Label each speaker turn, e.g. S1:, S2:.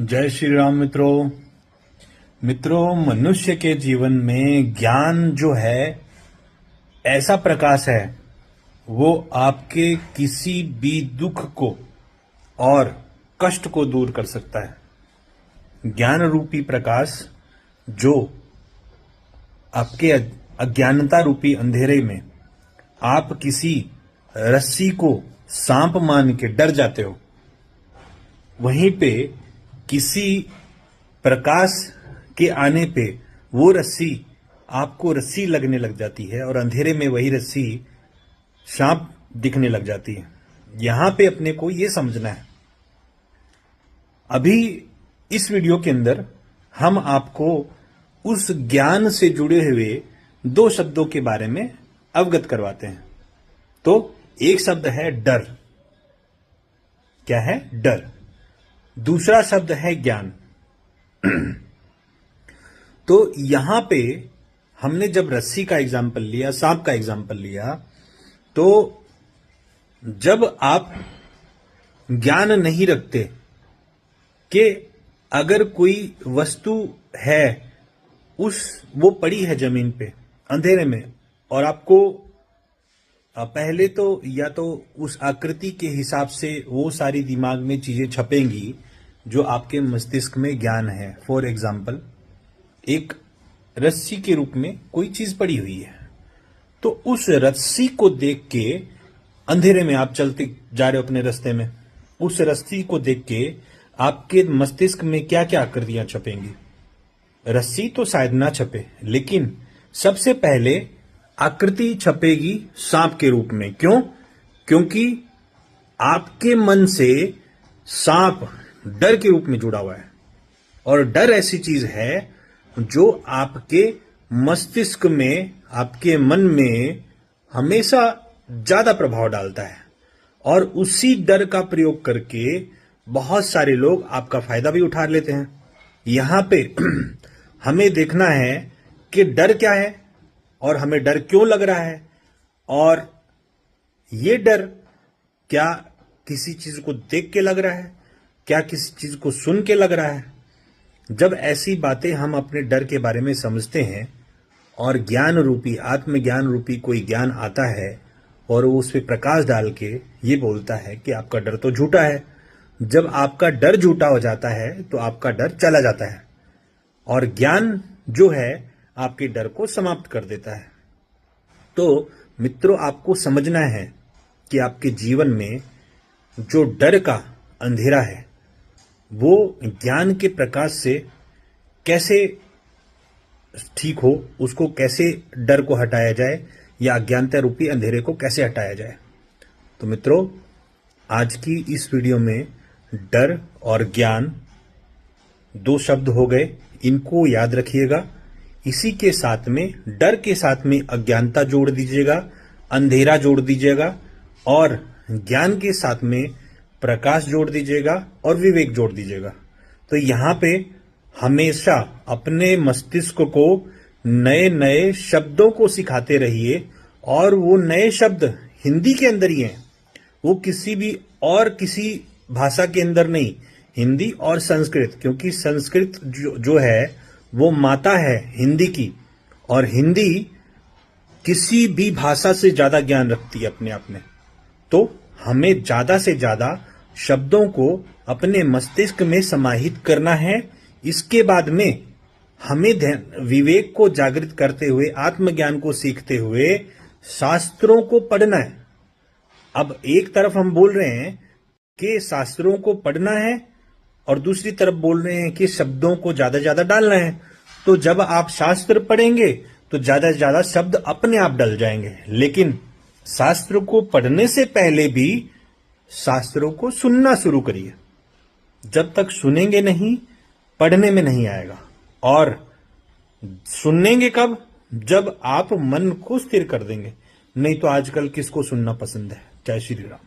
S1: जय श्री राम मित्रों। मनुष्य के जीवन में ज्ञान जो है ऐसा प्रकाश है, वो आपके किसी भी दुख को और कष्ट को दूर कर सकता है। ज्ञान रूपी प्रकाश जो आपके अज्ञानता रूपी अंधेरे में आप किसी रस्सी को सांप मान के डर जाते हो, वहीं पे किसी प्रकाश के आने पे वो रस्सी आपको रस्सी लगने लग जाती है और अंधेरे में वही रस्सी सांप दिखने लग जाती है। यहां पे अपने को ये समझना है। अभी इस वीडियो के अंदर हम आपको उस ज्ञान से जुड़े हुए दो शब्दों के बारे में अवगत करवाते हैं। तो एक शब्द है डर। क्या है? डर। दूसरा शब्द है ज्ञान। तो यहां पे हमने जब रस्सी का एग्जाम्पल लिया, सांप का एग्जाम्पल लिया, तो जब आप ज्ञान नहीं रखते कि अगर कोई वस्तु है वो पड़ी है जमीन पे अंधेरे में, और आपको पहले तो या तो उस आकृति के हिसाब से वो सारी दिमाग में चीजें छपेंगी जो आपके मस्तिष्क में ज्ञान है। फॉर एग्जाम्पल, एक रस्सी के रूप में कोई चीज पड़ी हुई है, तो उस रस्सी को देख के अंधेरे में आप चलते जा रहे हो अपने रास्ते में, उस रस्सी को देख के आपके मस्तिष्क में क्या क्या आकृतियां छपेंगी। रस्सी तो शायद ना छपे, लेकिन सबसे पहले आकृति छपेगी सांप के रूप में। क्यों? क्योंकि आपके मन से सांप डर के रूप में जुड़ा हुआ है, और डर ऐसी चीज है जो आपके मस्तिष्क में, आपके मन में हमेशा ज्यादा प्रभाव डालता है, और उसी डर का प्रयोग करके बहुत सारे लोग आपका फायदा भी उठा लेते हैं। यहां पे हमें देखना है कि डर क्या है और हमें डर क्यों लग रहा है, और ये डर क्या किसी चीज को देख के लग रहा है, क्या किसी चीज को सुन के लग रहा है। जब ऐसी बातें हम अपने डर के बारे में समझते हैं और ज्ञान रूपी, आत्मज्ञान रूपी कोई ज्ञान आता है और वो उस पर प्रकाश डाल के ये बोलता है कि आपका डर तो झूठा है। जब आपका डर झूठा हो जाता है तो आपका डर चला जाता है, और ज्ञान जो है आपके डर को समाप्त कर देता है। तो मित्रों, आपको समझना है कि आपके जीवन में जो डर का अंधेरा है वो ज्ञान के प्रकाश से कैसे ठीक हो, उसको कैसे डर को हटाया जाए, या अज्ञानता रूपी अंधेरे को कैसे हटाया जाए। तो मित्रों, आज की इस वीडियो में डर और ज्ञान दो शब्द हो गए, इनको याद रखिएगा। इसी के साथ में, डर के साथ में अज्ञानता जोड़ दीजिएगा, अंधेरा जोड़ दीजिएगा, और ज्ञान के साथ में प्रकाश जोड़ दीजिएगा और विवेक जोड़ दीजिएगा। तो यहां पे हमेशा अपने मस्तिष्क को नए नए शब्दों को सिखाते रहिए, और वो नए शब्द हिंदी के अंदर ही हैं, वो किसी भी और किसी भाषा के अंदर नहीं। हिंदी और संस्कृत, क्योंकि संस्कृत जो है वो माता है हिंदी की, और हिंदी किसी भी भाषा से ज्यादा ज्ञान रखती है अपने आप में। तो हमें ज्यादा से ज्यादा शब्दों को अपने मस्तिष्क में समाहित करना है। इसके बाद में हमें विवेक को जागृत करते हुए, आत्मज्ञान को सीखते हुए शास्त्रों को पढ़ना है। अब एक तरफ हम बोल रहे हैं कि शास्त्रों को पढ़ना है, और दूसरी तरफ बोल रहे हैं कि शब्दों को ज्यादा ज्यादा डालना है। तो जब आप शास्त्र पढ़ेंगे तो ज्यादा से ज्यादा शब्द अपने आप डल जाएंगे, लेकिन शास्त्र को पढ़ने से पहले भी शास्त्रों को सुनना शुरू करिए। जब तक सुनेंगे नहीं, पढ़ने में नहीं आएगा। और सुनेंगे कब? जब आप मन को स्थिर कर देंगे। नहीं तो आजकल किसको सुनना पसंद है। जय श्री राम।